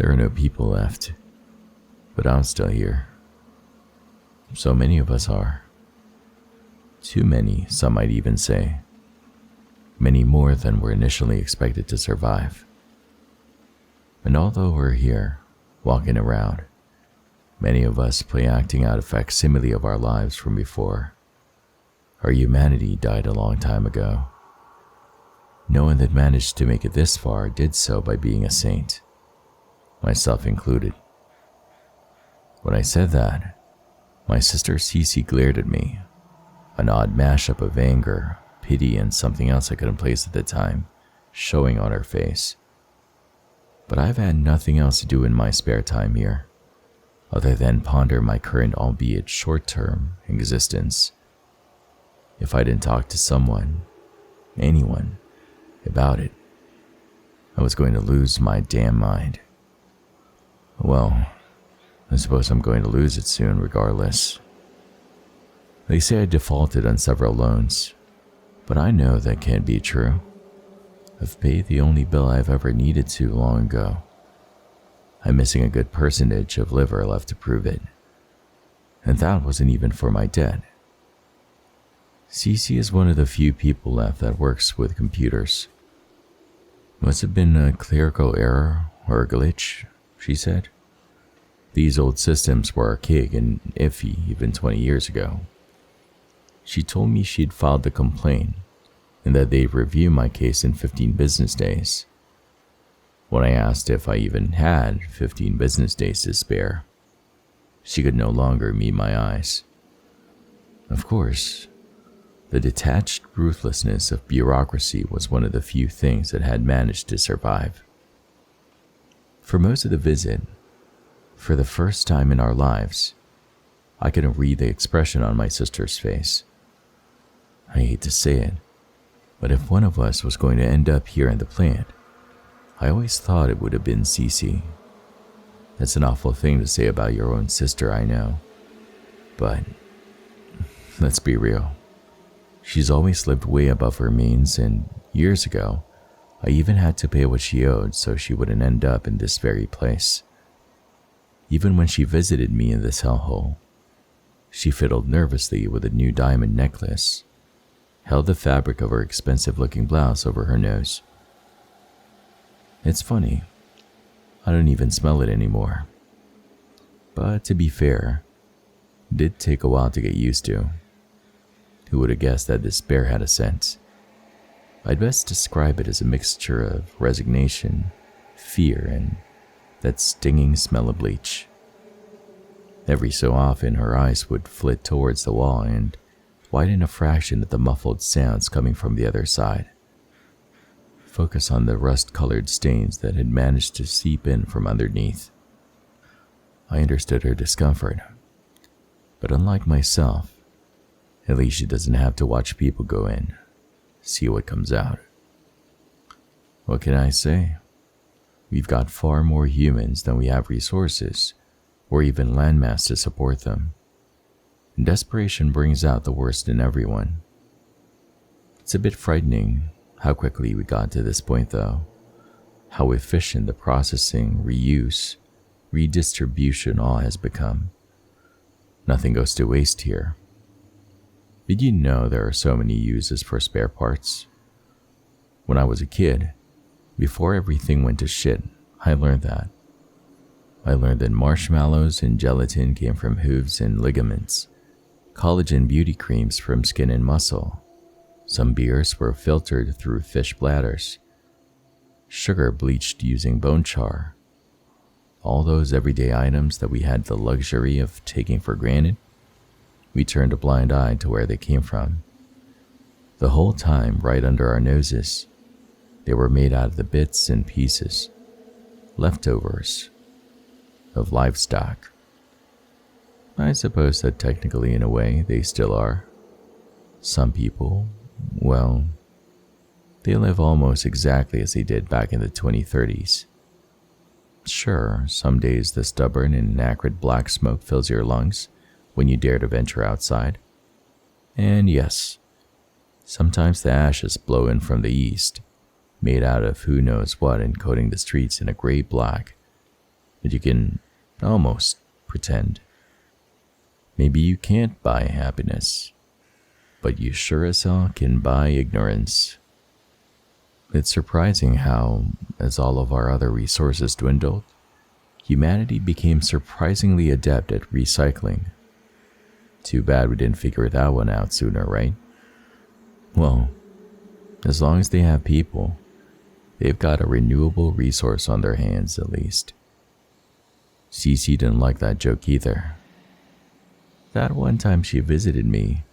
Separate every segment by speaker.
Speaker 1: There are no people left, but I'm still here. So many of us are. Too many, some might even say. Many more than were initially expected to survive. And although we're here, walking around, many of us play acting out a facsimile of our lives from before. Our humanity died a long time ago. No one that managed to make it this far did so by being a saint, myself included. When I said that, my sister Cece glared at me, an odd mashup of anger, pity, and something else I couldn't place at the time, showing on her face. But I've had nothing else to do in my spare time here, other than ponder my current, albeit short-term, existence. If I didn't talk to someone, anyone, about it, I was going to lose my damn mind. Well, I suppose I'm going to lose it soon regardless. They say I defaulted on several loans, but I know that can't be true. I've paid the only bill I've ever needed to long ago. I'm missing a good percentage of liver left to prove it. And that wasn't even for my debt. Cece is one of the few people left that works with computers. Must have been a clerical error or a glitch, she said. These old systems were archaic and iffy even 20 years ago. She told me she'd filed the complaint and that they'd review my case in 15 business days. When I asked if I even had 15 business days to spare, she could no longer meet my eyes. Of course, the detached ruthlessness of bureaucracy was one of the few things that had managed to survive. For most of the visit, for the first time in our lives, I couldn't read the expression on my sister's face. I hate to say it, but if one of us was going to end up here in the plant, I always thought it would have been Cece. That's an awful thing to say about your own sister, I know. But let's be real. She's always lived way above her means, and years ago, I even had to pay what she owed so she wouldn't end up in this very place. Even when she visited me in this hellhole, she fiddled nervously with a new diamond necklace, held the fabric of her expensive-looking blouse over her nose. It's funny, I don't even smell it anymore. But to be fair, it did take a while to get used to. Who would have guessed that this bear had a scent? I'd best describe it as a mixture of resignation, fear, and that stinging smell of bleach. Every so often her eyes would flit towards the wall and widen a fraction at the muffled sounds coming from the other side. Focus on the rust-colored stains that had managed to seep in from underneath. I understood her discomfort, but unlike myself, at least she doesn't have to watch people go in, see what comes out. What can I say? We've got far more humans than we have resources, or even landmass to support them. And desperation brings out the worst in everyone. It's a bit frightening how quickly we got to this point though, how efficient the processing, reuse, redistribution all has become. Nothing goes to waste here. Did you know there are so many uses for spare parts? When I was a kid, before everything went to shit, I learned that. I learned that marshmallows and gelatin came from hooves and ligaments, collagen beauty creams from skin and muscle. Some beers were filtered through fish bladders, sugar bleached using bone char. All those everyday items that we had the luxury of taking for granted, we turned a blind eye to where they came from. The whole time right under our noses, they were made out of the bits and pieces, leftovers, of livestock. I suppose that technically in a way they still are. Some people, well, they live almost exactly as they did back in the 2030s. Sure, some days the stubborn and acrid black smoke fills your lungs when you dare to venture outside. And yes, sometimes the ashes blow in from the east, made out of who knows what and coating the streets in a gray black, but you can almost pretend. Maybe you can't buy happiness, but you sure as hell can buy ignorance. It's surprising how, as all of our other resources dwindled, humanity became surprisingly adept at recycling. Too bad we didn't figure that one out sooner, right? Well, as long as they have people, they've got a renewable resource on their hands at least. Cece didn't like that joke either. That one time she visited me,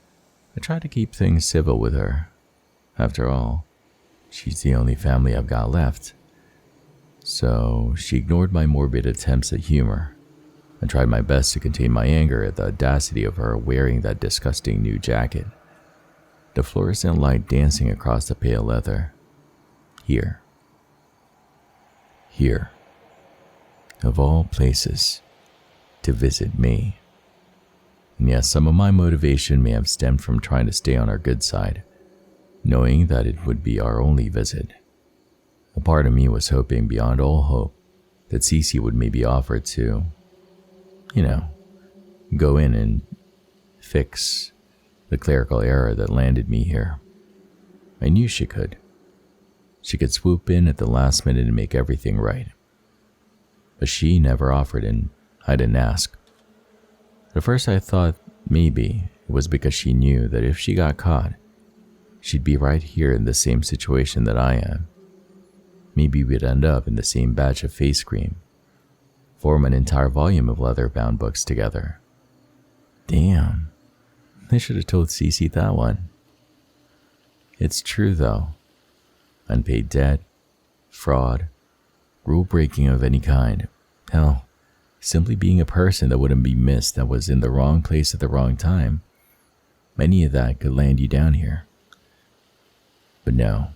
Speaker 1: I tried to keep things civil with her. After all, she's the only family I've got left. So she ignored my morbid attempts at humor. I tried my best to contain my anger at the audacity of her wearing that disgusting new jacket. The fluorescent light dancing across the pale leather. Here. Of all places, to visit me. And yes, some of my motivation may have stemmed from trying to stay on our good side, knowing that it would be our only visit. A part of me was hoping beyond all hope that Cece would maybe offer to, go in and fix the clerical error that landed me here. I knew she could. She could swoop in at the last minute and make everything right. But she never offered, and I didn't ask. At first I thought maybe it was because she knew that if she got caught, she'd be right here in the same situation that I am. Maybe we'd end up in the same batch of face cream, form an entire volume of leather-bound books together. Damn, I should have told Cece that one. It's true though. Unpaid debt, fraud, rule-breaking of any kind. Hell, simply being a person that wouldn't be missed, that was in the wrong place at the wrong time. Any of that could land you down here. But no,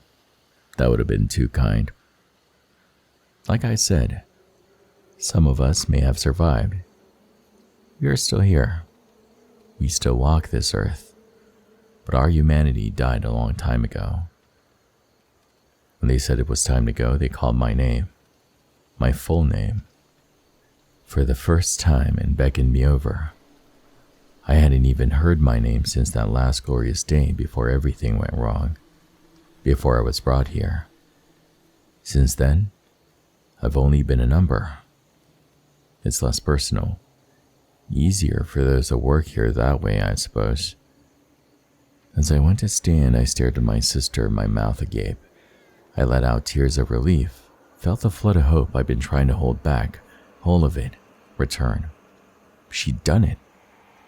Speaker 1: that would have been too kind. Like I said, some of us may have survived. We are still here. We still walk this earth. But our humanity died a long time ago. When they said it was time to go, they called my name. My full name. For the first time, and beckoned me over. I hadn't even heard my name since that last glorious day before everything went wrong. Before I was brought here. Since then, I've only been a number. It's less personal. Easier for those that work here that way, I suppose. As I went to stand, I stared at my sister, my mouth agape. I let out tears of relief, felt the flood of hope I'd been trying to hold back, all of it, return. She'd done it.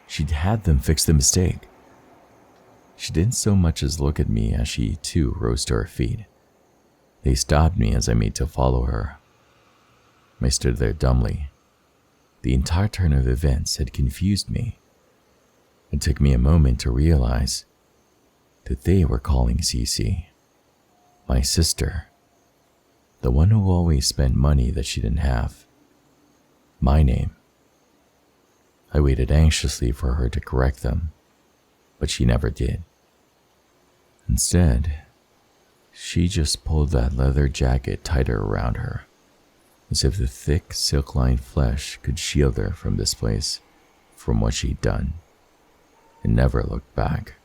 Speaker 1: She'd had them fix the mistake. She didn't so much as look at me as she too rose to her feet. They stopped me as I made to follow her. I stood there dumbly. The entire turn of events had confused me. It took me a moment to realize that they were calling Cece, my sister, the one who always spent money that she didn't have. My name. I waited anxiously for her to correct them, but she never did. Instead, she just pulled that leather jacket tighter around her, as if the thick, silk-lined flesh could shield her from this place, from what she'd done, and never looked back.